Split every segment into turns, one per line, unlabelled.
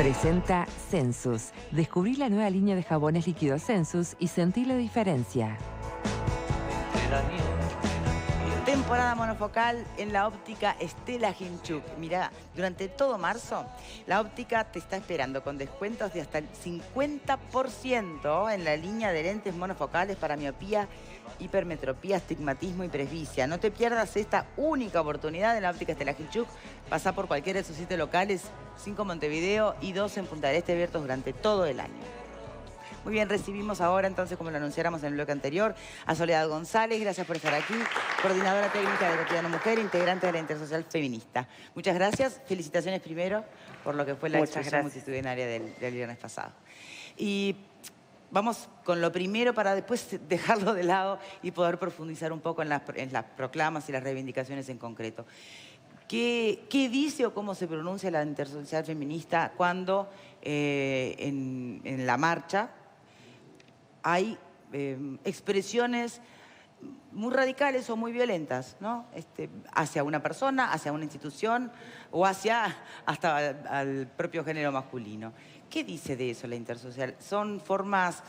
Presenta Sensus. Descubrí la nueva línea de jabones líquidos Sensus y sentí la diferencia.
Temporada monofocal en la óptica Stella Ginchuk. Mirá, durante todo marzo, la óptica te está esperando con descuentos de hasta el 50% en la línea de lentes monofocales para miopía, hipermetropía, astigmatismo y presbicia. No te pierdas esta única oportunidad en la óptica Stella Ginchuk. Pasá por cualquiera de sus 7 locales, 5 en Montevideo y 2 en Punta del Este, abiertos durante todo el año. Muy bien, recibimos ahora entonces, como lo anunciáramos en el bloque anterior, a Soledad González. Gracias por estar aquí. Coordinadora técnica de Cotidiano Mujer, integrante de la Intersocial Feminista. Muchas gracias. Felicitaciones primero por lo que fue la exposición multitudinaria del viernes pasado. Y vamos con lo primero para después dejarlo de lado y poder profundizar un poco en las proclamas y las reivindicaciones en concreto. ¿Qué dice o cómo se pronuncia la Intersocial Feminista cuando en la marcha hay expresiones muy radicales o muy violentas, ¿no? Hacia una persona, hacia una institución o hacia hasta al propio género masculino? ¿Qué dice de eso la Intersocial? ¿Son formas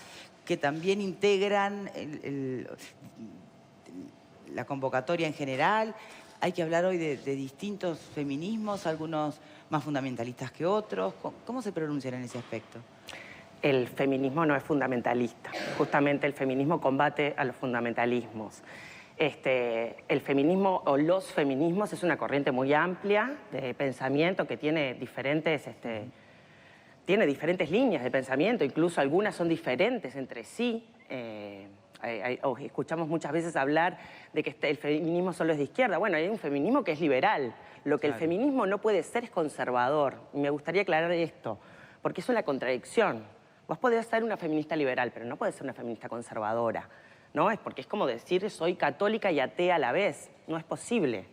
que también integran la convocatoria en general? Hay que hablar hoy de distintos feminismos, algunos más fundamentalistas que otros. ¿Cómo se pronuncian en ese aspecto?
El feminismo no es fundamentalista. Justamente el feminismo combate a los fundamentalismos. El feminismo o los feminismos es una corriente muy amplia de pensamiento que tiene diferentes líneas de pensamiento, incluso algunas son diferentes entre sí. Escuchamos muchas veces hablar de que el feminismo solo es de izquierda. Bueno, hay un feminismo que es liberal. Lo que el feminismo no puede ser es conservador. Y me gustaría aclarar esto, porque es una contradicción. Vos podés ser una feminista liberal, pero no podés ser una feminista conservadora, ¿no? Porque es como decir soy católica y atea a la vez. No es posible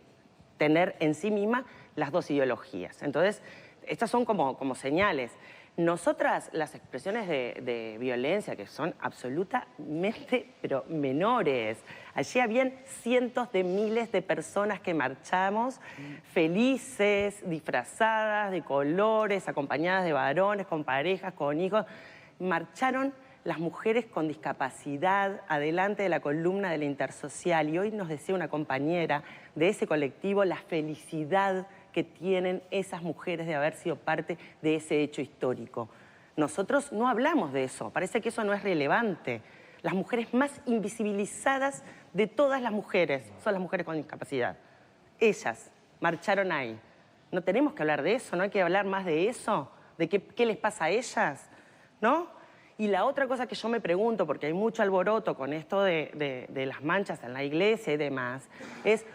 tener en sí misma las dos ideologías. Entonces, estas son como señales. Nosotras, las expresiones de violencia, que son absolutamente, pero menores. Allí habían cientos de miles de personas que marchamos, felices, disfrazadas de colores, acompañadas de varones, con parejas, con hijos. Marcharon las mujeres con discapacidad adelante de la columna de la Intersocial. Y hoy nos decía una compañera de ese colectivo la felicidad que tienen esas mujeres de haber sido parte de ese hecho histórico. Nosotros no hablamos de eso, parece que eso no es relevante. Las mujeres más invisibilizadas de todas las mujeres son las mujeres con discapacidad. Ellas marcharon ahí. No tenemos que hablar de eso, no hay que hablar más de eso, de qué les pasa a ellas, ¿no? Y la otra cosa que yo me pregunto, porque hay mucho alboroto con esto de las manchas en la iglesia y demás, es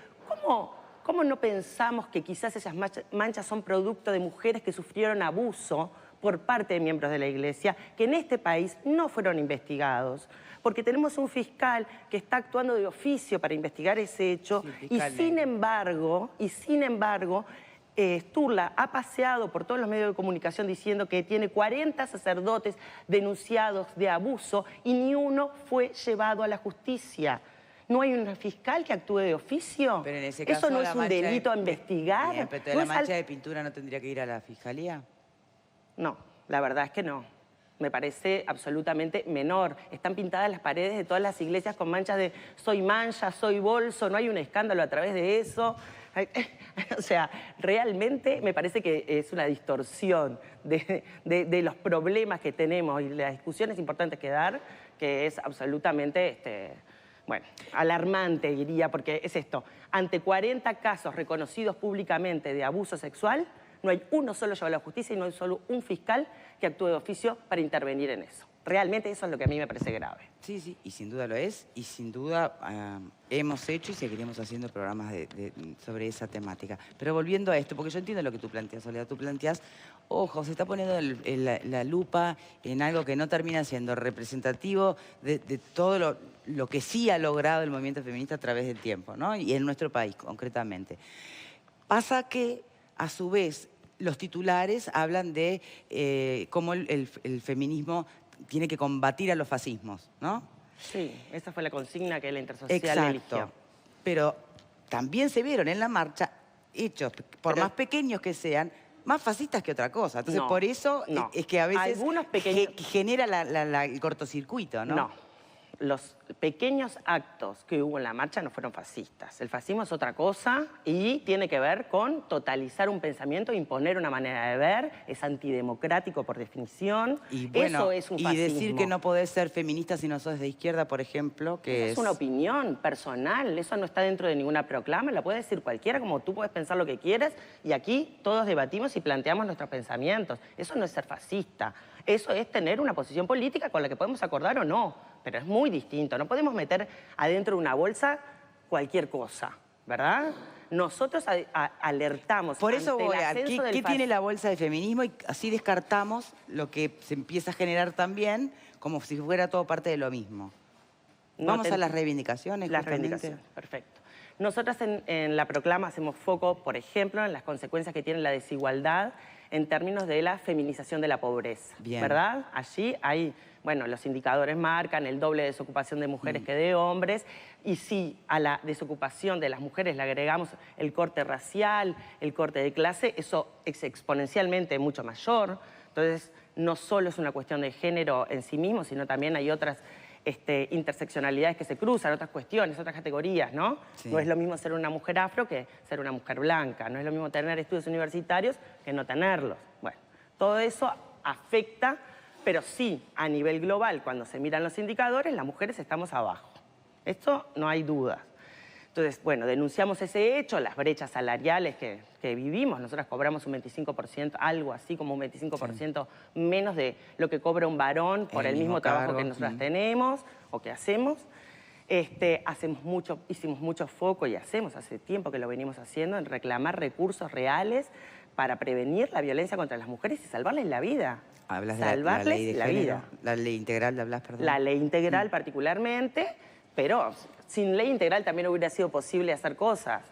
¿cómo no pensamos que quizás esas manchas son producto de mujeres que sufrieron abuso por parte de miembros de la Iglesia, que en este país no fueron investigados? Porque tenemos un fiscal que está actuando de oficio para investigar ese hecho, y sin embargo, Sturla ha paseado por todos los medios de comunicación diciendo que tiene 40 sacerdotes denunciados de abuso y ni uno fue llevado a la justicia. ¿No hay un fiscal que actúe de oficio?
Pero en ese caso,
¿eso no es un delito a investigar?
Bien, pero ¿la mancha de pintura no tendría que ir a la fiscalía?
No, la verdad es que no. Me parece absolutamente menor. Están pintadas las paredes de todas las iglesias con manchas de soy mancha, soy bolso, no hay un escándalo a través de eso. O sea, realmente me parece que es una distorsión de los problemas que tenemos y las discusiones importantes que dar, que es absolutamente... Bueno, alarmante diría, porque es esto. Ante 40 casos reconocidos públicamente de abuso sexual, no hay uno solo llevado a la justicia y no hay solo un fiscal que actúe de oficio para intervenir en eso. Realmente eso es lo que a mí me parece grave.
Sí, y sin duda lo es. Y sin duda hemos hecho y seguiremos haciendo programas sobre esa temática. Pero volviendo a esto, porque yo entiendo lo que tú planteas, Soledad. Tú planteas, ojo, se está poniendo la lupa en algo que no termina siendo representativo de todo lo que sí ha logrado el movimiento feminista a través del tiempo, ¿no? Y en nuestro país, concretamente. Pasa que, a su vez, los titulares hablan de cómo el feminismo tiene que combatir a los fascismos, ¿no?
Sí, esa fue la consigna que la Intersocial eligió.
Pero también se vieron en la marcha hechos, por más pequeños que sean, más fascistas que otra cosa. Entonces,
No,
por eso
no.
es que a veces
Algunos pequeños...
genera el cortocircuito, ¿no?
No. Los pequeños actos que hubo en la marcha no fueron fascistas. El fascismo es otra cosa y tiene que ver con totalizar un pensamiento, imponer una manera de ver, es antidemocrático por definición.
Y bueno,
eso es un fascismo.
y decir que no podés ser feminista si no sos de izquierda, por ejemplo, que
es una opinión personal, eso no está dentro de ninguna proclama, la puede decir cualquiera, como tú puedes pensar lo que quieras, y aquí todos debatimos y planteamos nuestros pensamientos. Eso no es ser fascista, eso es tener una posición política con la que podemos acordar o no, pero es muy distinto. No podemos meter adentro de una bolsa cualquier cosa, ¿verdad? Nosotros alertamos.
Por eso
ante
voy
el
a...
ascenso del
¿Qué tiene la bolsa de feminismo? Y así descartamos lo que se empieza a generar también, como si fuera todo parte de lo mismo. Vamos a las reivindicaciones.
Las
justamente.
reivindicaciones, perfecto. Nosotras en la proclama hacemos foco, por ejemplo, en las consecuencias que tiene la desigualdad en términos de la feminización de la pobreza,
Bien.
¿verdad? Allí hay, bueno, los indicadores marcan el doble de desocupación de mujeres que de hombres, y si a la desocupación de las mujeres le agregamos el corte racial, el corte de clase, eso es exponencialmente mucho mayor. Entonces, no solo es una cuestión de género en sí mismo, sino también hay otras interseccionalidades que se cruzan, otras cuestiones, otras categorías, ¿no?
Sí.
No es lo mismo ser una mujer afro que ser una mujer blanca, no es lo mismo tener estudios universitarios que no tenerlos. Bueno, todo eso afecta, pero sí, a nivel global, cuando se miran los indicadores, las mujeres estamos abajo. Esto no hay dudas. Entonces, bueno, denunciamos ese hecho, las brechas salariales que vivimos. Nosotras cobramos un 25%, algo así como un 25% menos de lo que cobra un varón por el mismo trabajo que nosotras tenemos o que hacemos. Hicimos mucho foco y hacemos hace tiempo que lo venimos haciendo en reclamar recursos reales para prevenir la violencia contra las mujeres y salvarles la vida.
Hablas de
salvarles
la ley de
la
género,
vida.
La ley integral, hablas, perdón.
La ley integral particularmente, pero sin ley integral también hubiera sido posible hacer cosas.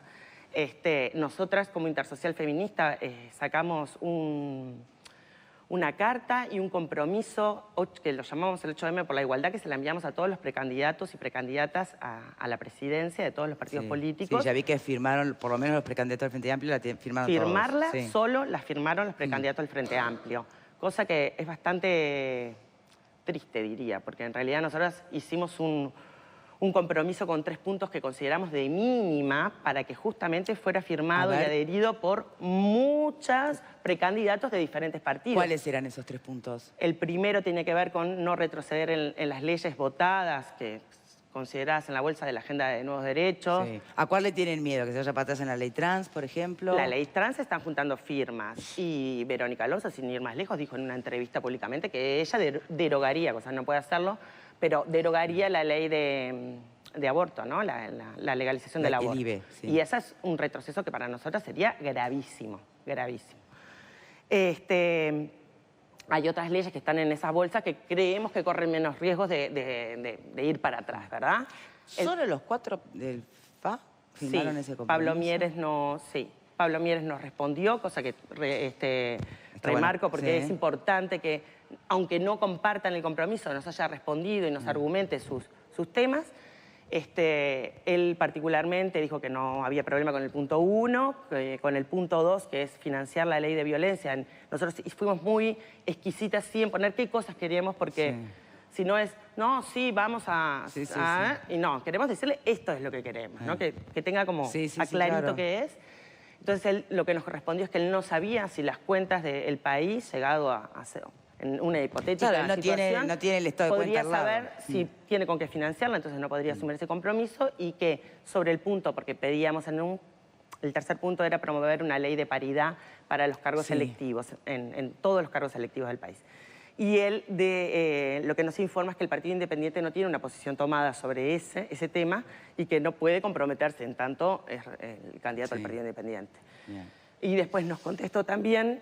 Nosotras como Intersocial Feminista sacamos una carta y un compromiso que lo llamamos el 8M por la igualdad, que se la enviamos a todos los precandidatos y precandidatas a la presidencia de todos los partidos políticos.
Sí, ya vi que firmaron, por lo menos los precandidatos del Frente Amplio, firmaron
Firmarla
todos. Sí.
solo la firmaron los precandidatos del Frente Amplio, cosa que es bastante triste, diría, porque en realidad nosotros hicimos un compromiso con 3 puntos que consideramos de mínima para que justamente fuera firmado y adherido por muchos precandidatos de diferentes partidos.
¿Cuáles eran esos 3 puntos?
El primero tiene que ver con no retroceder en las leyes votadas, que consideradas en la bolsa de la Agenda de Nuevos Derechos.
Sí. ¿A cuál le tienen miedo? ¿Que se vaya para atrás en la ley trans, por ejemplo?
La ley trans están juntando firmas y Verónica Alonso, sin ir más lejos, dijo en una entrevista públicamente que ella derogaría, cosa no puede hacerlo, pero derogaría la ley de aborto, ¿no? La legalización del aborto.
IVE, sí.
Y ese es un retroceso que para nosotros sería gravísimo, gravísimo. Hay otras leyes que están en esa bolsa que creemos que corren menos riesgos de ir para atrás, ¿verdad?
¿Solo los 4 del FA firmaron ese compromiso?
Pablo Mieres nos respondió, cosa que remarco porque es importante que, aunque no compartan el compromiso, nos haya respondido y nos argumente sus temas. Él particularmente dijo que no había problema con el punto 1, con el punto 2, que es financiar la ley de violencia. Nosotros fuimos muy exquisitas sí, en poner qué cosas queríamos, porque si no es, no, sí, vamos a... Y no, queremos decirle esto es lo que queremos, ¿no? Que tenga como clarito qué es. Entonces él lo que nos respondió es que él no sabía si las cuentas del país, llegado a en una hipotética situación,
no tiene el estado de cuenta
podría saber si tiene con qué financiarla, entonces no podría asumir ese compromiso, y que sobre el punto, porque pedíamos el tercer punto era promover una ley de paridad para los cargos electivos, en todos los cargos electivos del país. Y él lo que nos informa es que el Partido Independiente no tiene una posición tomada sobre ese tema y que no puede comprometerse, en tanto es el candidato del Partido Independiente. Y después nos contestó también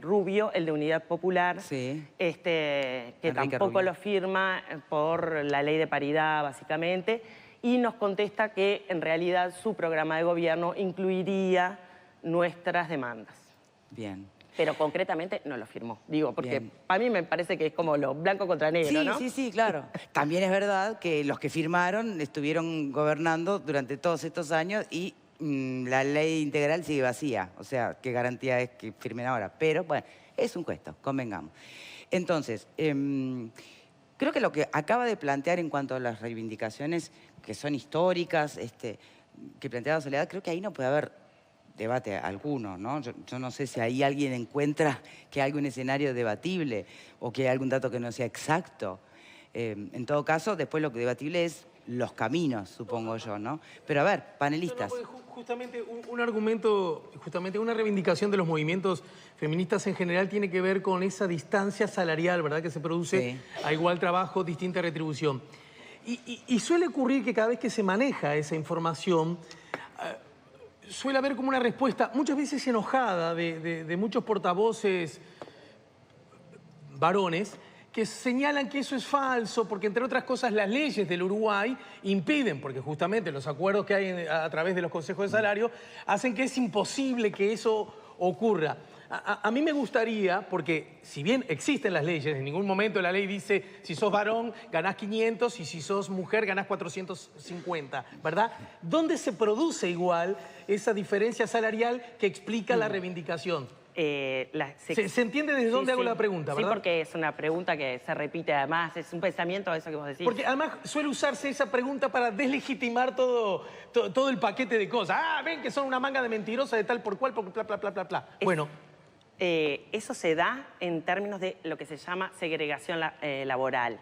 Rubio, el de Unidad Popular, que tampoco lo firma por la ley de paridad, básicamente, y nos contesta que en realidad su programa de gobierno incluiría nuestras demandas.
Bien.
Pero concretamente no lo firmó, digo, porque a mí me parece que es como lo blanco contra negro, ¿no?
Sí, claro. También es verdad que los que firmaron estuvieron gobernando durante todos estos años y la ley integral sigue vacía. O sea, ¿qué garantía es que firmen ahora? Pero, bueno, es un gesto, convengamos. Entonces, creo que lo que acaba de plantear en cuanto a las reivindicaciones que son históricas, que planteaba Soledad, creo que ahí no puede haber debate alguno, ¿no? Yo no sé si ahí alguien encuentra que hay algún escenario debatible o que hay algún dato que no sea exacto. En todo caso, después lo que debatible es los caminos, supongo yo, ¿no? Pero a ver, panelistas.
No, justamente un argumento, justamente una reivindicación de los movimientos feministas en general tiene que ver con esa distancia salarial, ¿verdad? Que se produce a igual trabajo, distinta retribución. Y suele ocurrir que cada vez que se maneja esa información, suele haber como una respuesta, muchas veces enojada, de muchos portavoces varones, que señalan que eso es falso, porque entre otras cosas las leyes del Uruguay impiden, porque justamente los acuerdos que hay a través de los consejos de salario hacen que es imposible que eso ocurra. A mí me gustaría, porque si bien existen las leyes, en ningún momento la ley dice si sos varón ganás 500 y si sos mujer ganás 450, ¿verdad? ¿Dónde se produce igual esa diferencia salarial que explica la reivindicación? ¿Se entiende desde dónde hago la pregunta, verdad?
Sí, porque es una pregunta que se repite además, es un pensamiento eso que vos decís.
Porque además suele usarse esa pregunta para deslegitimar todo el paquete de cosas. Ah, ven que son una manga de mentirosas de tal por cual, porque bla, bla, bla, bla, bla. Bueno.
Eso se da en términos de lo que se llama segregación laboral.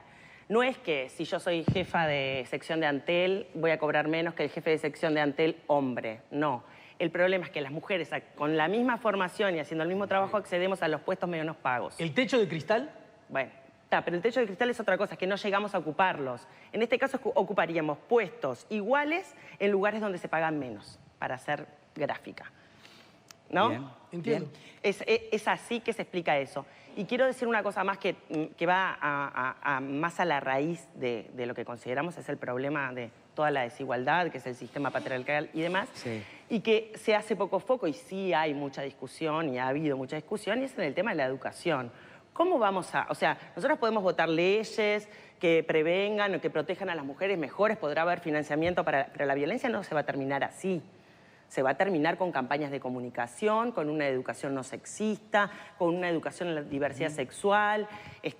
No es que si yo soy jefa de sección de Antel voy a cobrar menos que el jefe de sección de Antel hombre, no. El problema es que las mujeres con la misma formación y haciendo el mismo trabajo accedemos a los puestos menos pagos.
¿El techo de cristal?
Bueno, pero el techo de cristal es otra cosa, es que no llegamos a ocuparlos. En este caso ocuparíamos puestos iguales en lugares donde se pagan menos, para hacer gráfica. ¿No?
Bien,
entiendo.
Es así que se explica eso. Y quiero decir una cosa más que va más a la raíz de lo que consideramos es el problema de toda la desigualdad, que es el sistema patriarcal y demás, y que se hace poco foco, y sí hay mucha discusión, y ha habido mucha discusión, y es en el tema de la educación. ¿Cómo vamos a...? O sea, nosotros podemos votar leyes que prevengan o que protejan a las mujeres mejores, podrá haber financiamiento pero la violencia no se va a terminar así. Se va a terminar con campañas de comunicación, con una educación no sexista, con una educación en la diversidad sexual,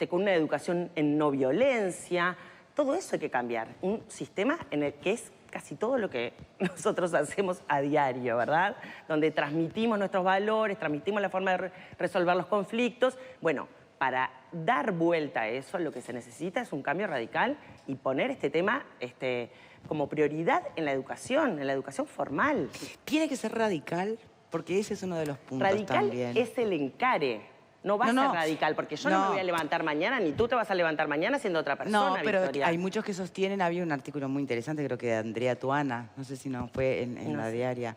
con una educación en no violencia. Todo eso hay que cambiar. Un sistema en el que es casi todo lo que nosotros hacemos a diario, ¿verdad? Donde transmitimos nuestros valores, transmitimos la forma de resolver los conflictos. Bueno, para dar vuelta a eso, lo que se necesita es un cambio radical y poner este tema como prioridad en la educación formal.
¿Tiene que ser radical? Porque ese es uno de los puntos
radical
también.
Radical es el encare. No va a ser radical, porque yo no me voy a levantar mañana, ni tú te vas a levantar mañana siendo otra persona,
No, pero
Victoria.
hay muchos que sostienen, había un artículo muy interesante, creo que de Andrea Tuana, no sé si no fue en la diaria,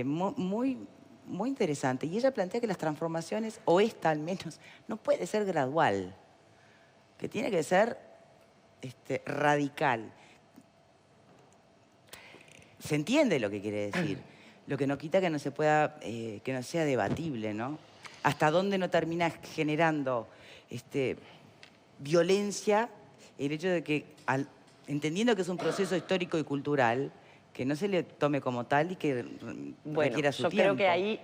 muy interesante. Y ella plantea que las transformaciones, o esta al menos, no puede ser gradual, que tiene que ser radical. Se entiende lo que quiere decir, lo que no quita que no se pueda, que no sea debatible, ¿no? Hasta dónde no termina generando violencia el hecho de que, entendiendo que es un proceso histórico y cultural, que no se le tome como tal y que requiera su tiempo.
Yo creo que ahí,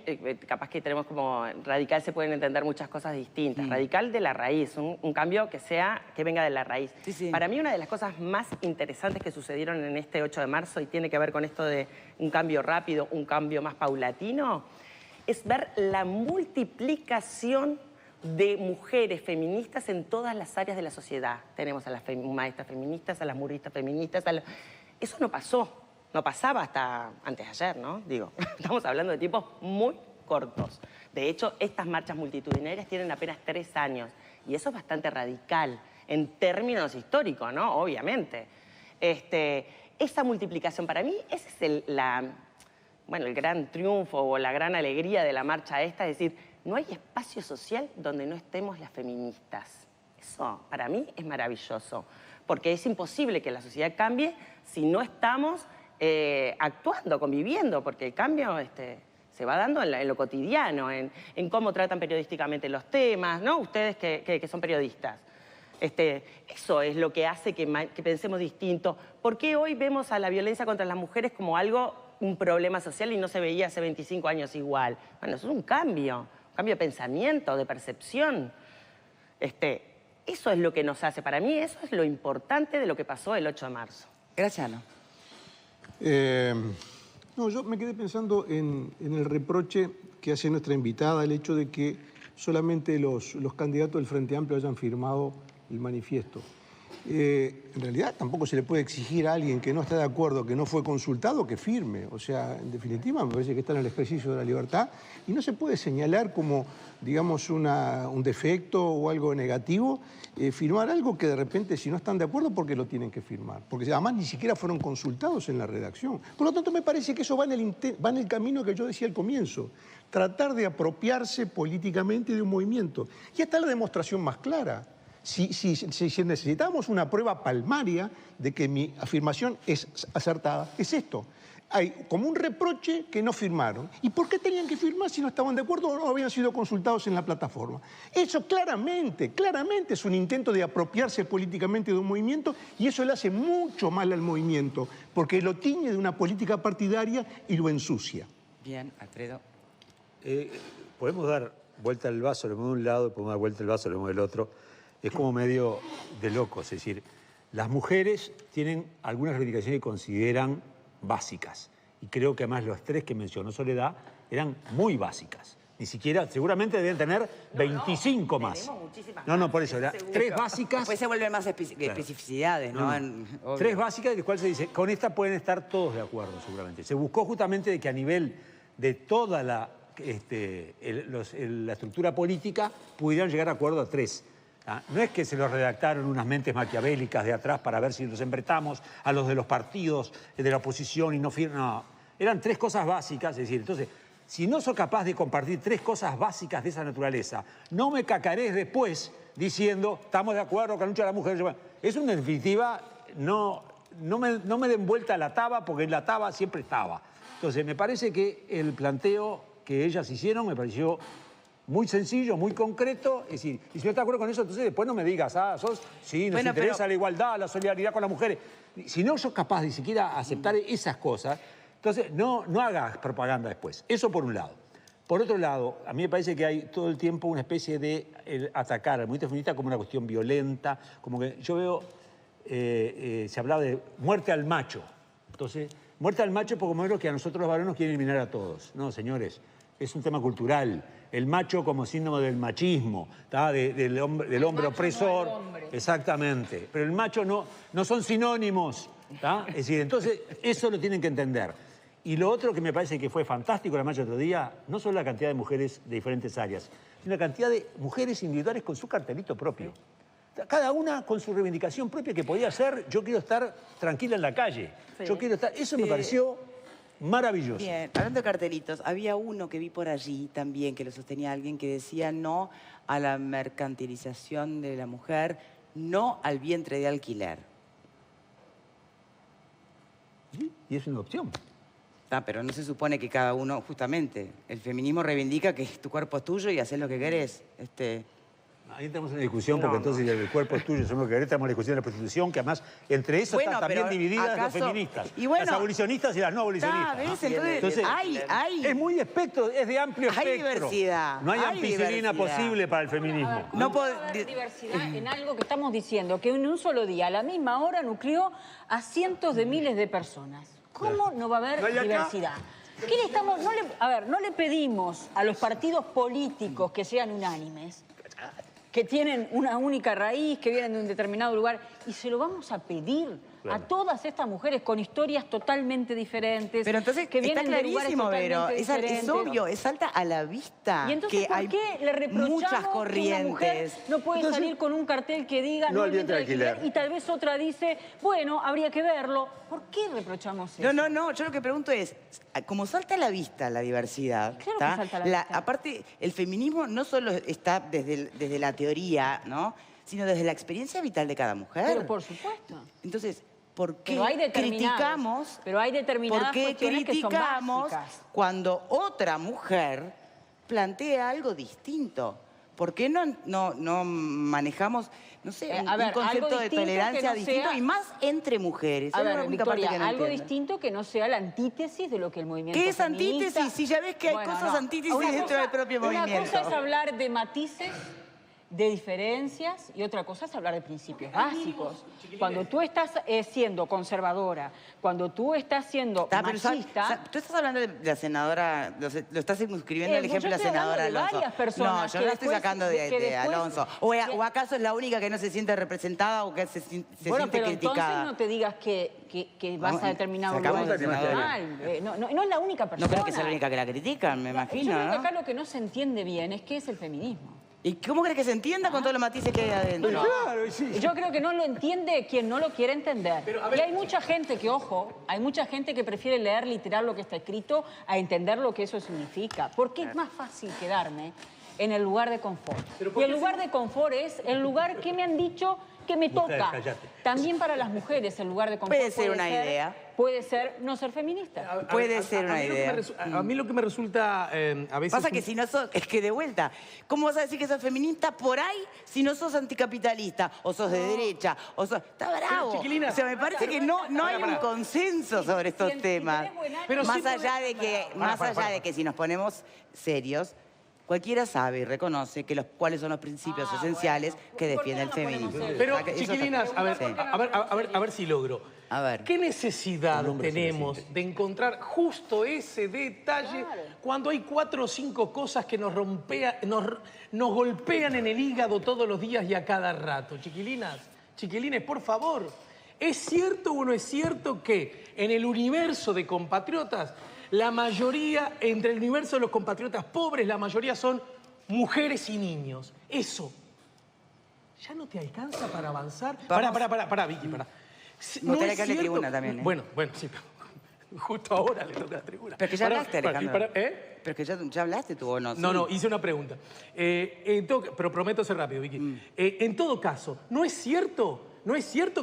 capaz que tenemos como radical, se pueden entender muchas cosas distintas. Radical de la raíz, un cambio que venga de la raíz.
Sí.
Para mí una de las cosas más interesantes que sucedieron en este 8 de marzo y tiene que ver con esto de un cambio rápido, un cambio más paulatino, es ver la multiplicación de mujeres feministas en todas las áreas de la sociedad. Tenemos a las maestras feministas, a las muristas feministas. Eso no pasó. No pasaba hasta antes de ayer, ¿no? Digo, estamos hablando de tiempos muy cortos. De hecho, estas marchas multitudinarias tienen apenas 3 años. Y eso es bastante radical en términos históricos, ¿no? Obviamente. Esa multiplicación, para mí, ese es el gran triunfo o la gran alegría de la marcha esta. Es decir, no hay espacio social donde no estemos las feministas. Eso, para mí, es maravilloso. Porque es imposible que la sociedad cambie si no estamos actuando, conviviendo, porque el cambio se va dando en lo cotidiano, en cómo tratan periodísticamente los temas, ¿no? Ustedes que son periodistas. Eso es lo que hace que pensemos distinto. ¿Por qué hoy vemos a la violencia contra las mujeres como algo un problema social y no se veía hace 25 años igual. Bueno, eso es un cambio de pensamiento, de percepción. Eso es lo que nos hace, para mí eso es lo importante de lo que pasó el 8 de marzo.
Graciano.
No, yo me quedé pensando en el reproche que hace nuestra invitada, el hecho de que solamente los candidatos del Frente Amplio hayan firmado el manifiesto. En realidad tampoco se le puede exigir a alguien que no está de acuerdo, que no fue consultado, que firme. O sea, en definitiva me parece que está en el ejercicio de la libertad y no se puede señalar como, digamos, un defecto o algo negativo, firmar algo que de repente si no están de acuerdo, ¿por qué lo tienen que firmar? Porque además ni siquiera fueron consultados en la redacción. Por lo tanto me parece que eso va en el camino que yo decía al comienzo, tratar de apropiarse políticamente de un movimiento. Y esta es la demostración más clara. Si necesitamos una prueba palmaria de que mi afirmación es acertada, es esto. Hay como un reproche que no firmaron. ¿Y por qué tenían que firmar si no estaban de acuerdo o no habían sido consultados en la plataforma? Eso claramente es un intento de apropiarse políticamente de un movimiento y eso le hace mucho mal al movimiento porque lo tiñe de una política partidaria y lo ensucia.
Bien, Alfredo.
Podemos dar vuelta al vaso, le muevo de un lado, podemos dar vuelta al vaso, le muevo del otro. Es como medio de locos, es decir, las mujeres tienen algunas reivindicaciones que consideran básicas. Y creo que además los tres que mencionó Soledad eran muy básicas. Ni siquiera, seguramente deben tener 25 más. No, por eso, eran tres básicas.
Después se vuelven más especificidades, ¿no?
Tres básicas, de las cuales se dice, con esta pueden estar todos de acuerdo, seguramente. Se buscó justamente de que a nivel de toda la estructura política pudieran llegar a acuerdo a tres. No es que se los redactaron unas mentes maquiavélicas de atrás para ver si los empretamos a los de los partidos de la oposición y no firman. No, eran tres cosas básicas. Es decir, entonces, si no soy capaz de compartir tres cosas básicas de esa naturaleza, no me cacarees después diciendo, estamos de acuerdo con la lucha de la mujer. Eso en definitiva no me den vuelta a la taba porque en la taba siempre estaba. Entonces, me parece que el planteo que ellas hicieron me pareció muy sencillo, muy concreto, es decir, y si no estás de acuerdo con eso, entonces después no me digas, sí, nos interesa la igualdad, la solidaridad con las mujeres. Si no sos capaz de siquiera aceptar esas cosas, entonces no hagas propaganda después. Eso por un lado. Por otro lado, a mí me parece que hay todo el tiempo una especie de atacar al movimiento feminista como una cuestión violenta, como que yo veo, se hablaba de muerte al macho. Entonces, muerte al macho porque como es lo que a nosotros los varones nos quieren eliminar a todos. No, señores, es un tema cultural. El macho como símbolo del machismo, del hombre opresor. No hombre. Exactamente. Pero el macho no son sinónimos. Es decir, entonces eso lo tienen que entender. Y lo otro que me parece que fue fantástico la marcha el otro día, no solo la cantidad de mujeres de diferentes áreas, sino la cantidad de mujeres individuales con su cartelito propio. Cada una con su reivindicación propia que podía ser, yo quiero estar tranquila en la calle. Sí. Yo quiero estar... Eso me pareció maravilloso.
Bien, hablando de cartelitos, había uno que vi por allí también, que lo sostenía alguien, que decía no a la mercantilización de la mujer, no al vientre de alquiler.
Sí, y es una opción.
Pero no se supone que cada uno, justamente, el feminismo reivindica que tu cuerpo es tuyo y haces lo que querés.
Ahí tenemos una discusión, porque entonces el cuerpo es tuyo, somos lo que querés, tenemos la discusión de la prostitución, que además entre eso están también divididas las feministas. Las abolicionistas y las no abolicionistas.
Entonces,
es muy espectro, es de amplio espectro.
Hay diversidad.
No hay ampicilina posible para el feminismo.
No puede haber diversidad en algo que estamos diciendo, que en un solo día, a la misma hora, nucleó a cientos de miles de personas. ¿Cómo no va a haber diversidad? ¿Qué le estamos? No le pedimos a los partidos políticos que sean unánimes, que tienen una única raíz, que vienen de un determinado lugar, y se lo vamos a pedir a todas estas mujeres con historias totalmente diferentes.
Pero entonces
que vienen
está
de lugares totalmente diferentes.
Es obvio, es salta a la vista.
Y entonces,
que
¿por qué le reprochamos
muchas corrientes?
Que una mujer no puede salir con un cartel que diga no al vientre de alquiler? Y tal vez otra dice, bueno, habría que verlo. ¿Por qué reprochamos eso?
No, yo lo que pregunto es, como salta a la vista la diversidad,
claro que salta a la vista.
Aparte, el feminismo no solo está desde la teoría, ¿no?, sino desde la experiencia vital de cada mujer.
Pero por supuesto.
Entonces, ¿por qué
criticamos que son básicas?
Cuando otra mujer plantea algo distinto? ¿por qué no manejamos, no sé,
A ver,
un concepto
algo
de
distinto
tolerancia
que no
distinto
sea-
y más entre mujeres?
A
Es la
ver,
única parte
Victoria,
que no
algo
entiendo.
distinto que no sea la antítesis de lo que el movimiento
¿Qué es
feminista...
antítesis? Si ya ves que hay cosas antítesis
Una
dentro
cosa-
del propio movimiento.
Una cosa es hablar de matices, de diferencias, y otra cosa es hablar de principios básicos. Cuando tú estás siendo conservadora, cuando tú estás siendo
Pero,
machista...
tú estás hablando de la senadora, lo estás circunscribiendo el ejemplo de la
yo estoy hablando
senadora
de
Alonso.
varias personas
No, yo
que
no la estoy
después-
sacando
que
de
después-
Alonso. ¿O acaso es la única que no se siente representada o que se
Bueno,
siente
pero
criticada?
entonces no te digas que vas
Vamos,
a determinar un
sacamos
lugar
la senadora.
nacional. No es la única persona.
No creo que sea la única que la critican, me
Yo
imagino,
creo que
¿no?
acá lo que no se entiende bien es qué es el feminismo.
¿Y cómo crees que se entienda con todos los matices que hay adentro?
Yo creo que no lo entiende quien no lo quiere entender. Y hay mucha gente que, ojo, hay mucha gente que prefiere leer literal lo que está escrito a entender lo que eso significa. Porque es más fácil quedarme en el lugar de confort. Y el lugar de confort es el lugar que me han dicho que me toca.
cállate.
También para las mujeres el lugar de confort
Puede ser una idea.
Puede ser no ser feminista.
Puede ser una idea.
A mí lo que me resulta a veces...
Pasa que si no sos, es que de vuelta, ¿cómo vas a decir que sos feminista por ahí si no sos anticapitalista? O sos de derecha, o sos... Está bravo.
chiquilina,
o sea, me parece que no hay un consenso sobre estos temas.
Pero
Más
sí
allá de que si nos ponemos serios, cualquiera sabe y reconoce que cuáles son los principios esenciales que defiende el feminismo.
Pero,
O sea, que eso está-
chiquilinas, a ver,
Sí.
a ver si logro.
A ver.
¿Qué necesidad tenemos de encontrar justo ese detalle cuando hay 4 o 5 cosas que nos golpean en el hígado todos los días y a cada rato? Chiquilines, por favor. ¿Es cierto o no es cierto que en el universo de compatriotas, la mayoría, entre el universo de los compatriotas pobres, la mayoría son mujeres y niños? Eso, ¿ya no te alcanza para avanzar? Pará, Vicky, pará.
Me gustaría que hable
cierto-
tribuna también, ¿eh?
Bueno, sí. Justo ahora le toca la tribuna.
Pero que ya hablaste, Alejandro.
¿Eh?
Pero que ya hablaste tú, ¿o no?
No, hice una pregunta. Pero prometo ser rápido, Vicky. En todo caso, ¿no es cierto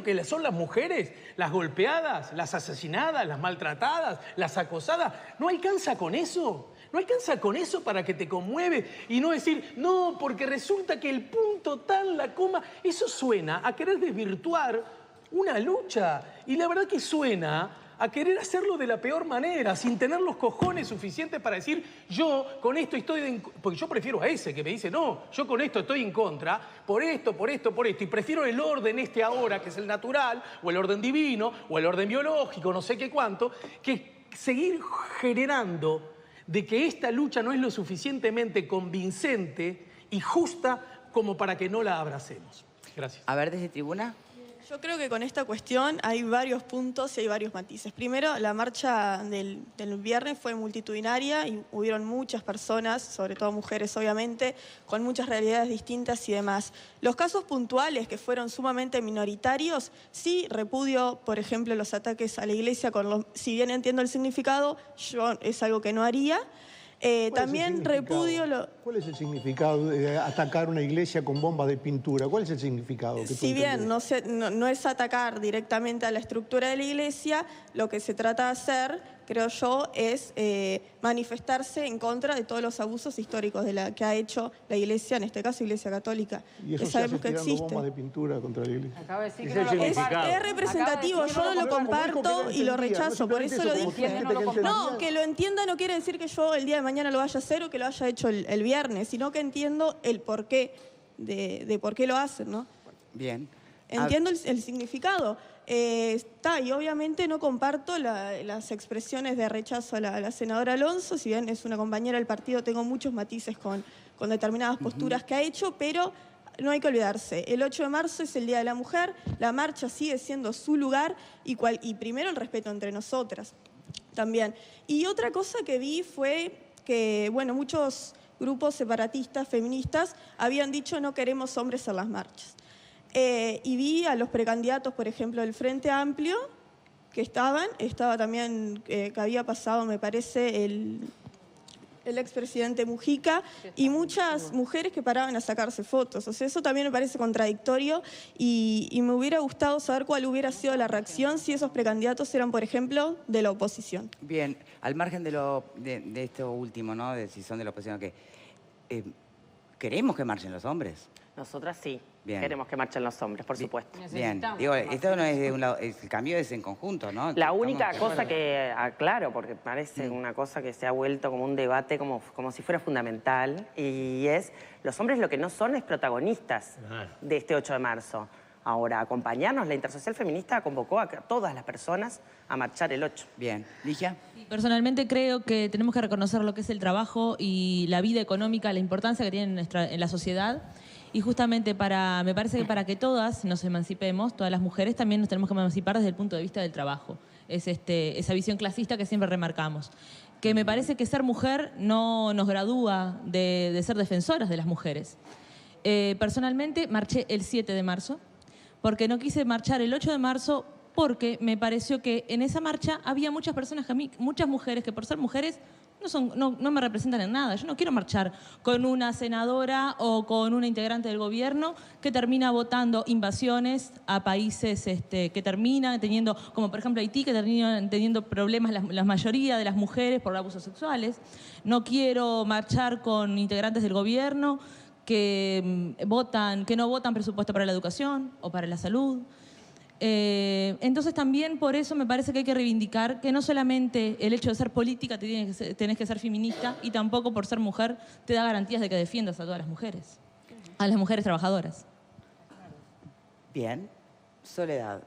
que son las mujeres las golpeadas, las asesinadas, las maltratadas, las acosadas? ¿No alcanza con eso? ¿No alcanza con eso para que te conmueve y no decir, no, porque resulta que el punto tal, la coma, eso suena a querer desvirtuar una lucha? Y la verdad que suena a querer hacerlo de la peor manera, sin tener los cojones suficientes para decir, yo con esto estoy... Porque yo prefiero a ese que me dice, no, yo con esto estoy en contra, por esto, y prefiero el orden ahora, que es el natural, o el orden divino, o el orden biológico, no sé qué cuánto, que seguir generando de que esta lucha no es lo suficientemente convincente y justa como para que no la abracemos. Gracias.
A ver, desde tribuna.
Yo creo que con esta cuestión hay varios puntos y hay varios matices. Primero, la marcha del viernes fue multitudinaria y hubieron muchas personas, sobre todo mujeres obviamente, con muchas realidades distintas y demás. Los casos puntuales que fueron sumamente minoritarios, sí repudio, por ejemplo, los ataques a la iglesia, si bien entiendo el significado, yo es algo que no haría. También repudio...
¿Cuál es el significado de atacar una iglesia con bombas de pintura? ¿Cuál es el significado? que tú
Si bien
entendés?
no es atacar directamente a la estructura de la iglesia, lo que se trata de hacer, creo yo, es manifestarse en contra de todos los abusos históricos que ha hecho la iglesia, en este caso Iglesia Católica.
Y eso
Que
se hace
sabemos que
tirando
existe.
bombas de pintura contra la iglesia.
Acaba de decir
Es
que no
el
lo
significado.
comparte.
Es representativo,
Acaba de
yo no
decir
lo
que
comparto y lo rechazo, por eso lo dije. No, que lo entienda no quiere decir que yo el día de mañana lo vaya a hacer o que lo haya hecho el viernes, sino que entiendo el porqué de por qué lo hacen, ¿no?
Bien.
Entiendo el significado. Y obviamente no comparto las expresiones de rechazo a la senadora Alonso, si bien es una compañera del partido, tengo muchos matices con determinadas posturas que ha hecho, pero no hay que olvidarse, el 8 de marzo es el Día de la Mujer, la marcha sigue siendo su lugar y primero el respeto entre nosotras también. Y otra cosa que vi fue que, bueno, muchos grupos separatistas, feministas, habían dicho no queremos hombres en las marchas. Y vi a los precandidatos, por ejemplo, del Frente Amplio, que estaba también, que había pasado, me parece, el expresidente Mujica, y muchas mujeres que paraban a sacarse fotos. O sea, eso también me parece contradictorio y me hubiera gustado saber cuál hubiera sido la reacción si esos precandidatos eran, por ejemplo, de la oposición.
Bien, al margen de esto último, ¿no? De si son de la oposición o qué. queremos que marchen los hombres.
Nosotras sí.
Bien.
Queremos que marchen los hombres, por supuesto.
Bien, digo, esto no es de un lado, el cambio es en conjunto, ¿no?
La única cosa que aclaro, porque parece una cosa que se ha vuelto como un debate como si fuera fundamental, y es, los hombres lo que no son es protagonistas de este 8 de marzo. Ahora, acompañarnos, la Intersocial Feminista convocó a todas las personas a marchar el 8.
Bien. ¿Ligia?
Personalmente creo que tenemos que reconocer lo que es el trabajo y la vida económica, la importancia que tiene en la sociedad. Y justamente me parece que para que todas nos emancipemos, todas las mujeres también nos tenemos que emancipar desde el punto de vista del trabajo. Es esa visión clasista que siempre remarcamos. Que me parece que ser mujer no nos gradúa de ser defensoras de las mujeres. Personalmente marché el 7 de marzo, porque no quise marchar el 8 de marzo porque me pareció que en esa marcha había muchas personas, muchas mujeres que por ser mujeres no me representan en nada. Yo no quiero marchar con una senadora o con una integrante del gobierno que termina votando invasiones a países que terminan teniendo, como por ejemplo Haití, que terminan teniendo problemas la mayoría de las mujeres por abusos sexuales. No quiero marchar con integrantes del gobierno que no votan presupuesto para la educación o para la salud. Entonces también por eso me parece que hay que reivindicar que no solamente el hecho de ser política tenés que ser feminista, y tampoco por ser mujer te da garantías de que defiendas a todas las mujeres trabajadoras.
Bien. Soledad.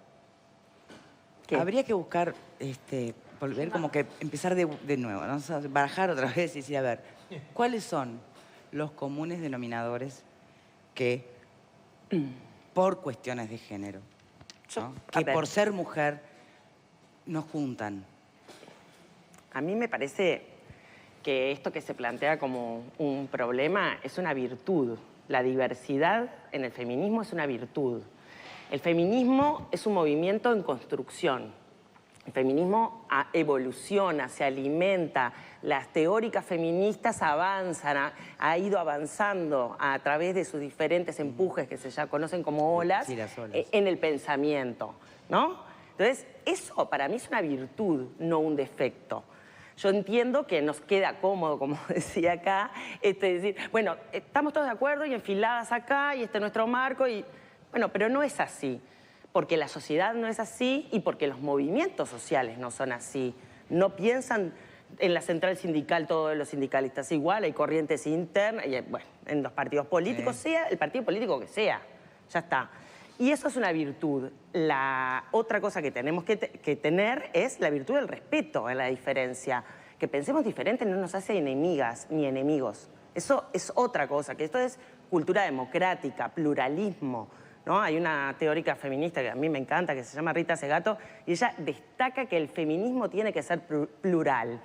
¿Qué?
Habría que buscar, volver como que empezar de nuevo, ¿no? O sea, barajar otra vez y decir, a ver, ¿cuáles son los comunes denominadores que por cuestiones de género, ¿no? que por ser mujer nos juntan?
A mí me parece que esto que se plantea como un problema es una virtud. La diversidad en el feminismo es una virtud. El feminismo es un movimiento en construcción. El feminismo evoluciona, se alimenta. Las teóricas feministas avanzan, ha ido avanzando a través de sus diferentes empujes que se ya conocen como olas,
Sí, las olas.
En el pensamiento, ¿no? Entonces, eso para mí es una virtud, no un defecto. Yo entiendo que nos queda cómodo, como decía acá, decir, bueno, estamos todos de acuerdo y enfiladas acá y este es nuestro marco, y bueno, pero no es así. Porque la sociedad no es así y porque los movimientos sociales no son así. No piensan en la central sindical todos los sindicalistas igual, hay corrientes internas, y bueno, en los partidos políticos, sea el partido político que sea, ya está. Y eso es una virtud. La otra cosa que tenemos que tener es la virtud del respeto en la diferencia. Que pensemos diferente no nos hace enemigas ni enemigos. Eso es otra cosa, que esto es cultura democrática, pluralismo, ¿no? Hay una teórica feminista que a mí me encanta, que se llama Rita Segato, y ella destaca que el feminismo tiene que ser plural.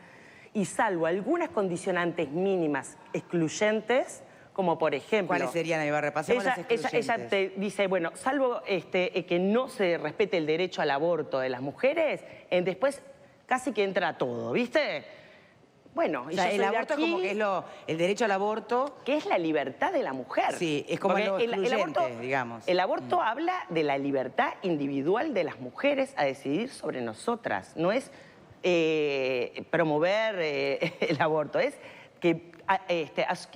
Y salvo algunas condicionantes mínimas excluyentes, como por ejemplo...
¿Cuáles serían, Eva? Repasemos las excluyentes.
Ella te dice, bueno, salvo que no se respete el derecho al aborto de las mujeres, después casi que entra todo, ¿viste? Bueno,
O sea, el aborto como que es el derecho al aborto...
que es la libertad de la mujer.
Sí, es como lo excluyente, digamos.
El aborto habla de la libertad individual de las mujeres a decidir sobre nosotras. No es promover el aborto, es que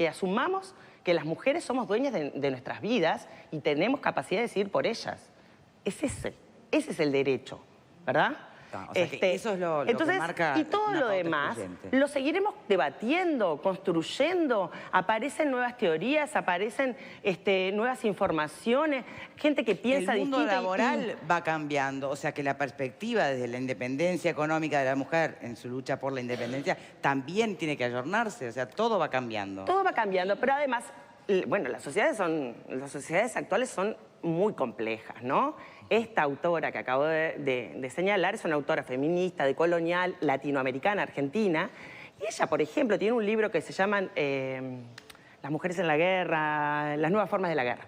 asumamos que las mujeres somos dueñas de nuestras vidas y tenemos capacidad de decidir por ellas. Ese es el derecho, ¿verdad?
O sea, que eso es lo
entonces,
que marca
y todo
una
lo
pauta
demás
excluyente.
lo seguiremos debatiendo, construyendo. Aparecen nuevas teorías, aparecen nuevas informaciones, gente que piensa distinto.
El mundo laboral va cambiando, o sea que la perspectiva desde la independencia económica de la mujer en su lucha por la independencia también tiene que ayornarse, o sea, todo va cambiando.
Todo va cambiando, pero además, bueno, las sociedades actuales son muy complejas, ¿no? Esta autora que acabo de señalar es una autora feminista, decolonial, latinoamericana, argentina. Y ella, por ejemplo, tiene un libro que se llama Las mujeres en la guerra, las nuevas formas de la guerra,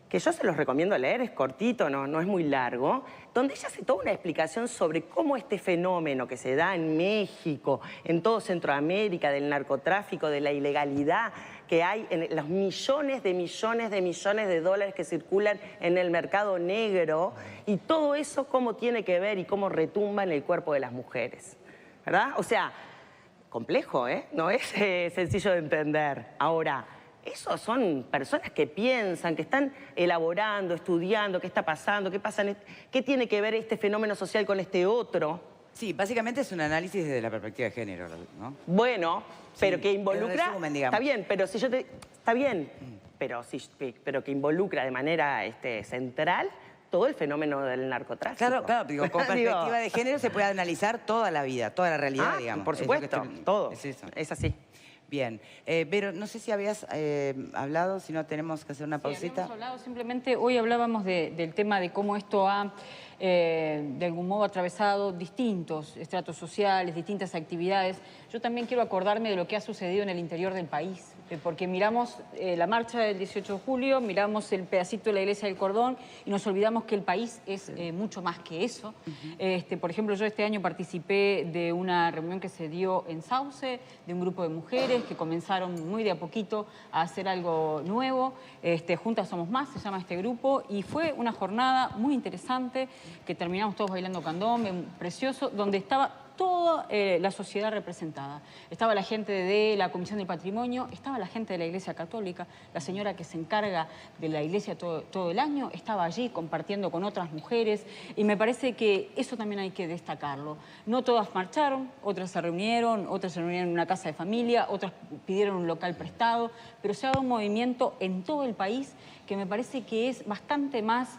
que yo se los recomiendo leer, es cortito, no es muy largo, donde ella hace toda una explicación sobre cómo este fenómeno que se da en México, en todo Centroamérica, del narcotráfico, de la ilegalidad que hay en los millones de dólares que circulan en el mercado negro, y todo eso cómo tiene que ver y cómo retumba en el cuerpo de las mujeres, ¿verdad? O sea, complejo, ¿eh? No es sencillo de entender. Ahora, Esos son personas que piensan, que están elaborando, estudiando qué está pasando, qué tiene que ver este fenómeno social con este otro.
Sí, básicamente es un análisis desde la perspectiva de género, ¿no?
Bueno, pero
Sí,
que involucra...
el resumen, digamos.
Está bien, pero si yo te... Está bien, pero que involucra de manera central todo el fenómeno del narcotráfico.
Claro, claro, digo, con perspectiva de género se puede analizar toda la vida, toda la realidad, digamos.
Por supuesto, todo.
Es eso.
Es así.
Bien. Vero, no sé si habías hablado, si no tenemos que hacer una pausita.
Habíamos hablado simplemente, hoy hablábamos del tema de cómo esto ha, de algún modo, atravesado distintos estratos sociales, distintas actividades. Yo también quiero acordarme de lo que ha sucedido en el interior del país, porque miramos la marcha del 18 de julio, miramos el pedacito de la Iglesia del Cordón y nos olvidamos que el país es mucho más que eso. Por ejemplo, yo este año participé de una reunión que se dio en Sauce, de un grupo de mujeres que comenzaron muy de a poquito a hacer algo nuevo. Juntas Somos Más se llama este grupo, y fue una jornada muy interesante que terminamos todos bailando candombe, precioso, donde estaba toda la sociedad representada. Estaba la gente de la Comisión del Patrimonio, estaba la gente de la Iglesia Católica, la señora que se encarga de la Iglesia todo el año, estaba allí compartiendo con otras mujeres, y me parece que eso también hay que destacarlo. No todas marcharon, otras se reunieron en una casa de familia, otras pidieron un local prestado, pero se ha dado un movimiento en todo el país que me parece que es bastante más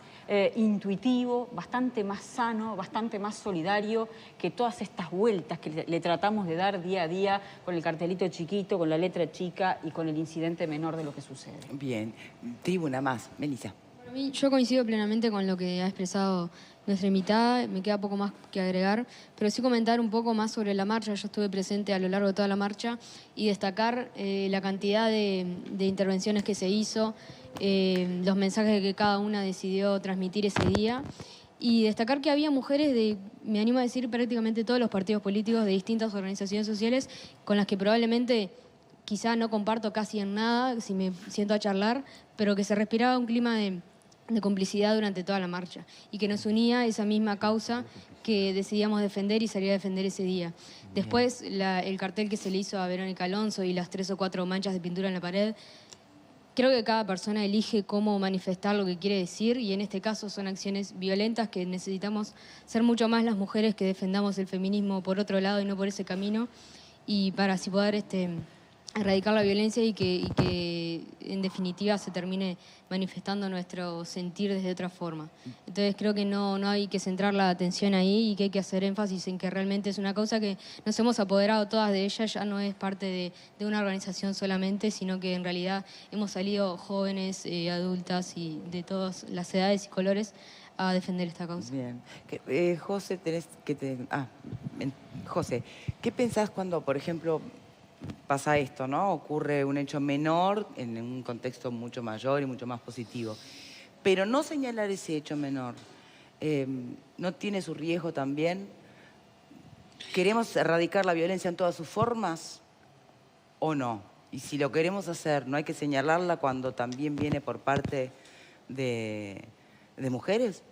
intuitivo, bastante más sano, bastante más solidario que todas estas vueltas que le tratamos de dar día a día con el cartelito chiquito, con la letra chica y con el incidente menor de lo que sucede.
Bien. Tribuna más. Melissa.
Para mí, yo coincido plenamente con lo que ha expresado nuestra invitada, me queda poco más que agregar, pero sí comentar un poco más sobre la marcha. Yo estuve presente a lo largo de toda la marcha y destacar la cantidad de intervenciones que se hizo, los mensajes que cada una decidió transmitir ese día, y destacar que había mujeres de, me animo a decir, prácticamente todos los partidos políticos, de distintas organizaciones sociales, con las que probablemente quizá no comparto casi en nada, si me siento a charlar, pero que se respiraba un clima de complicidad durante toda la marcha y que nos unía esa misma causa que decidíamos defender y salir a defender ese día. Después, el cartel que se le hizo a Verónica Alonso y las 3 o 4 manchas de pintura en la pared, creo que cada persona elige cómo manifestar lo que quiere decir, y en este caso son acciones violentas que necesitamos ser mucho más las mujeres que defendamos el feminismo por otro lado y no por ese camino, y para así poder erradicar la violencia y que en definitiva se termine manifestando nuestro sentir desde otra forma. Entonces creo que no hay que centrar la atención ahí y que hay que hacer énfasis en que realmente es una causa que nos hemos apoderado todas de ella, ya no es parte de una organización solamente, sino que en realidad hemos salido jóvenes, adultas y de todas las edades y colores a defender esta causa.
Bien. José, José, ¿qué pensás cuando, por ejemplo, pasa esto, ¿no? Ocurre un hecho menor en un contexto mucho mayor y mucho más positivo? Pero no señalar ese hecho menor, ¿no tiene su riesgo también? ¿Queremos erradicar la violencia en todas sus formas o no? Y si lo queremos hacer, ¿no hay que señalarla cuando también viene por parte de mujeres?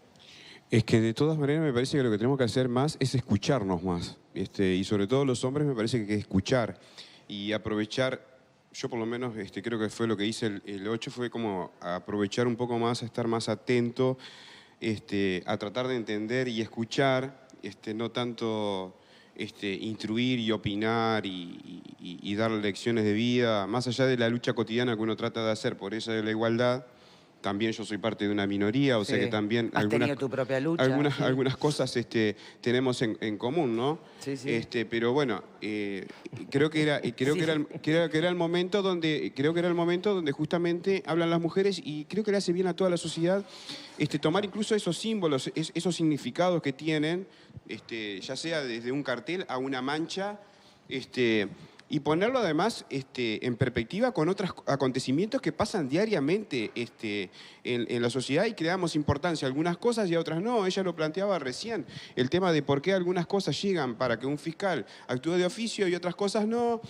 Es que de todas maneras me parece que lo que tenemos que hacer más es escucharnos más. Y sobre todo los hombres me parece que hay que escuchar y aprovechar. Yo por lo menos creo que fue lo que hice el 8, fue como aprovechar un poco más, a estar más atento, a tratar de entender y escuchar, no tanto instruir y opinar y dar lecciones de vida, más allá de la lucha cotidiana que uno trata de hacer por esa de la igualdad. También yo soy parte de una minoría, o sea que también
has tenido tu propia lucha.
Algunas cosas tenemos en común, ¿no?
Sí, sí.
Pero bueno, creo que era el momento donde justamente hablan las mujeres, y creo que le hace bien a toda la sociedad tomar incluso esos símbolos, esos significados que tienen, ya sea desde un cartel a una mancha, y ponerlo además en perspectiva con otros acontecimientos que pasan diariamente en la sociedad, y que le damos importancia a algunas cosas y a otras no. Ella lo planteaba recién, el tema de por qué algunas cosas llegan para que un fiscal actúe de oficio y otras cosas no,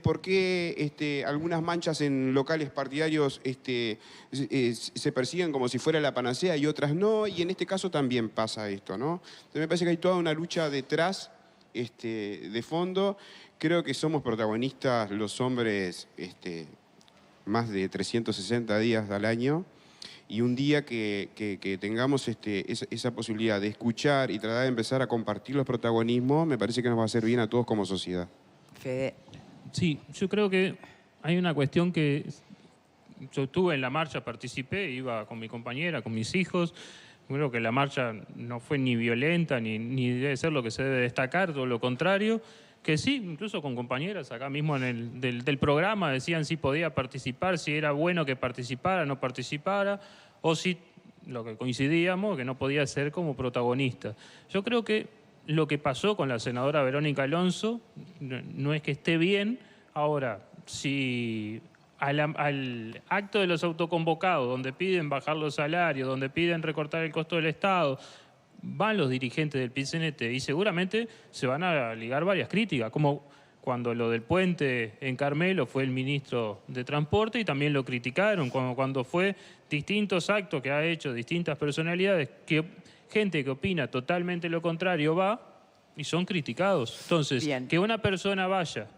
por qué algunas manchas en locales partidarios se persiguen como si fuera la panacea y otras no, y en este caso también pasa esto, ¿no? Entonces me parece que hay toda una lucha detrás, de fondo. Creo que somos protagonistas los hombres más de 360 días al año. Y un día que tengamos esa posibilidad de escuchar y tratar de empezar a compartir los protagonismos, me parece que nos va a hacer bien a todos como sociedad.
Fede.
Sí, yo creo que hay una cuestión que yo estuve en la marcha, participé, iba con mi compañera, con mis hijos. Creo que la marcha no fue ni violenta, ni debe ser lo que se debe destacar, todo lo contrario. Que sí, incluso con compañeras acá mismo del programa decían si podía participar, si era bueno que participara, no participara, o si lo que coincidíamos, que no podía ser como protagonista. Yo creo que lo que pasó con la senadora Verónica Alonso no es que esté bien. Ahora, si al acto de los autoconvocados, donde piden bajar los salarios, donde piden recortar el costo del Estado, van los dirigentes del PIT-CNT y seguramente se van a ligar varias críticas, como cuando lo del puente en Carmelo fue el ministro de Transporte y también lo criticaron, cuando fue distintos actos que ha hecho distintas personalidades, que gente que opina totalmente lo contrario va y son criticados. Entonces, que una persona vaya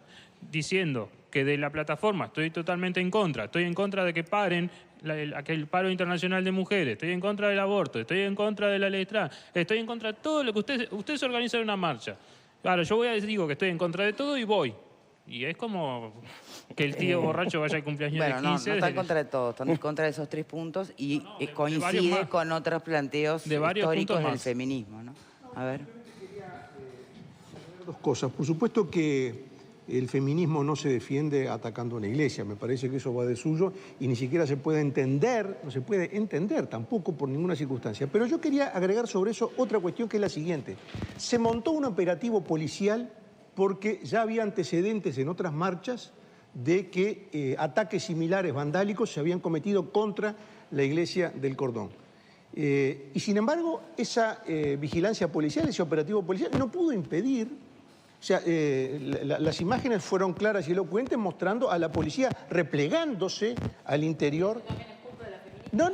diciendo que de la plataforma estoy totalmente en contra, estoy en contra de que paren aquel paro internacional de mujeres, estoy en contra del aborto, estoy en contra de la ley trans, estoy en contra de todo lo que ustedes organizan una marcha. Claro, yo digo que estoy en contra de todo y voy. Y es como que el tío borracho vaya al cumpleaños de 15.
No está en contra de todo, están en contra de esos 3 puntos y coincide con otros planteos históricos del feminismo, ¿no? A ver.
Dos cosas. Por supuesto que el feminismo no se defiende atacando a una iglesia, me parece que eso va de suyo y ni siquiera se puede entender, no se puede entender tampoco por ninguna circunstancia. Pero yo quería agregar sobre eso otra cuestión que es la siguiente. Se montó un operativo policial porque ya había antecedentes en otras marchas de que ataques similares vandálicos se habían cometido contra la iglesia del Cordón. Y sin embargo, esa vigilancia policial, ese operativo policial, no pudo impedir. O sea, las imágenes fueron claras y elocuentes mostrando a la policía replegándose al interior. No,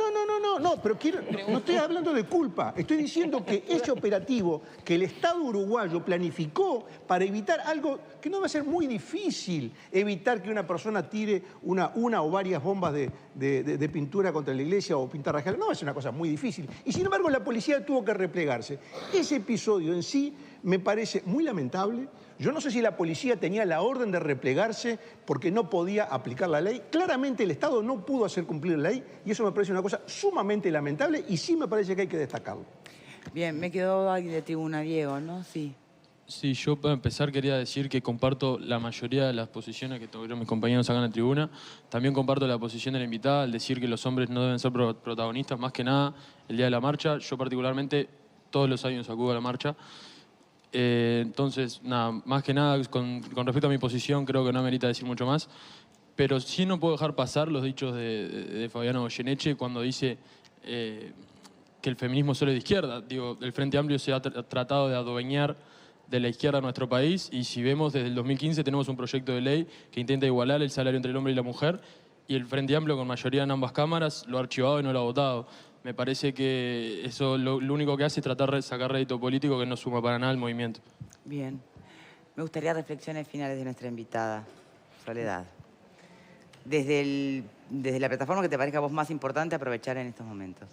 pero no estoy hablando de culpa. Estoy diciendo que ese operativo que el Estado uruguayo planificó para evitar algo que no va a ser muy difícil, evitar que una persona tire una o varias bombas de pintura contra la iglesia o pintar rajadas, no es una cosa muy difícil. Y sin embargo la policía tuvo que replegarse. Ese episodio en sí me parece muy lamentable. Yo no sé si la policía tenía la orden de replegarse porque no podía aplicar la ley. Claramente el Estado no pudo hacer cumplir la ley y eso me parece una cosa sumamente lamentable y sí me parece que hay que destacarlo.
Bien, me quedó alguien de tribuna, Diego, ¿no? Sí.
Sí, yo para empezar quería decir que comparto la mayoría de las posiciones que tuvieron mis compañeros acá en la tribuna. También comparto la posición de la invitada al decir que los hombres no deben ser protagonistas, más que nada el día de la marcha. Yo particularmente todos los años acudo a la marcha. Entonces, nada, más que nada, con respecto a mi posición, creo que no amerita decir mucho más. Pero sí no puedo dejar pasar los dichos de Fabiano Goyeneche cuando dice que el feminismo solo es de izquierda. Digo, el Frente Amplio se ha tratado de adueñar de la izquierda en nuestro país y si vemos, desde el 2015 tenemos un proyecto de ley que intenta igualar el salario entre el hombre y la mujer y el Frente Amplio, con mayoría en ambas cámaras, lo ha archivado y no lo ha votado. Me parece que eso lo único que hace es tratar de sacar rédito político que no suma para nada al movimiento.
Bien. Me gustaría reflexiones finales de nuestra invitada, Soledad. Desde la plataforma que te parezca a vos más importante aprovechar en estos momentos.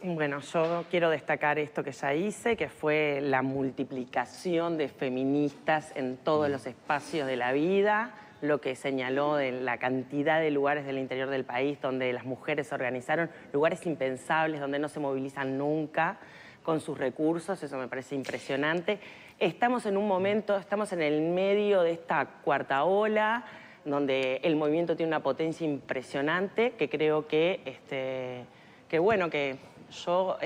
Bueno, yo quiero destacar esto que ya hice, que fue la multiplicación de feministas en todos los espacios de la vida, lo que señaló de la cantidad de lugares del interior del país donde las mujeres se organizaron, lugares impensables donde no se movilizan nunca con sus recursos, eso me parece impresionante. Estamos en un momento, estamos en el medio de esta cuarta ola, donde el movimiento tiene una potencia impresionante, que creo que yo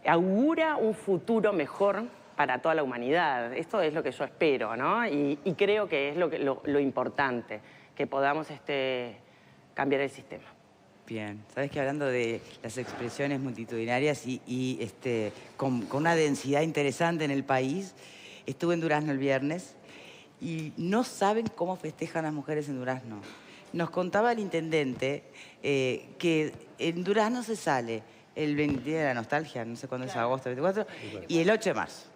augura un futuro mejor para toda la humanidad. Esto es lo que yo espero, ¿no? Y creo que es lo importante, que podamos cambiar el sistema.
Bien, sabes que hablando de las expresiones multitudinarias y con una densidad interesante en el país, estuve en Durazno el viernes y no saben cómo festejan las mujeres en Durazno. Nos contaba el intendente que en Durazno se sale el 20 de la nostalgia, no sé cuándo es, agosto 24, y el 8 de marzo.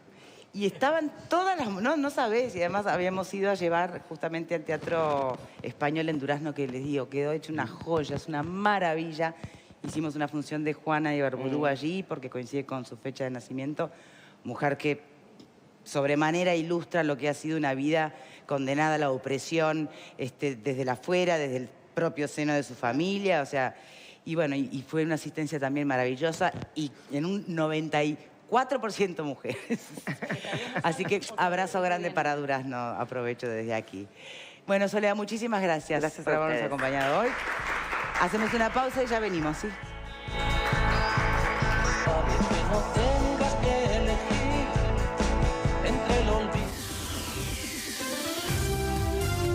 Y estaban todas las... No sabés, y además habíamos ido a llevar justamente al Teatro Español en Durazno, que les digo, quedó hecho una joya, es una maravilla. Hicimos una función de Juana de Ibarburu allí, porque coincide con su fecha de nacimiento. Mujer que sobremanera ilustra lo que ha sido una vida condenada a la opresión desde la afuera, desde el propio seno de su familia, o sea... Y bueno, y fue una asistencia también maravillosa y en un 94% mujeres. Así que abrazo grande para Durazno, aprovecho desde aquí. Bueno, Soledad, muchísimas gracias por habernos acompañado hoy. Hacemos una pausa y ya venimos, ¿sí?